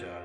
4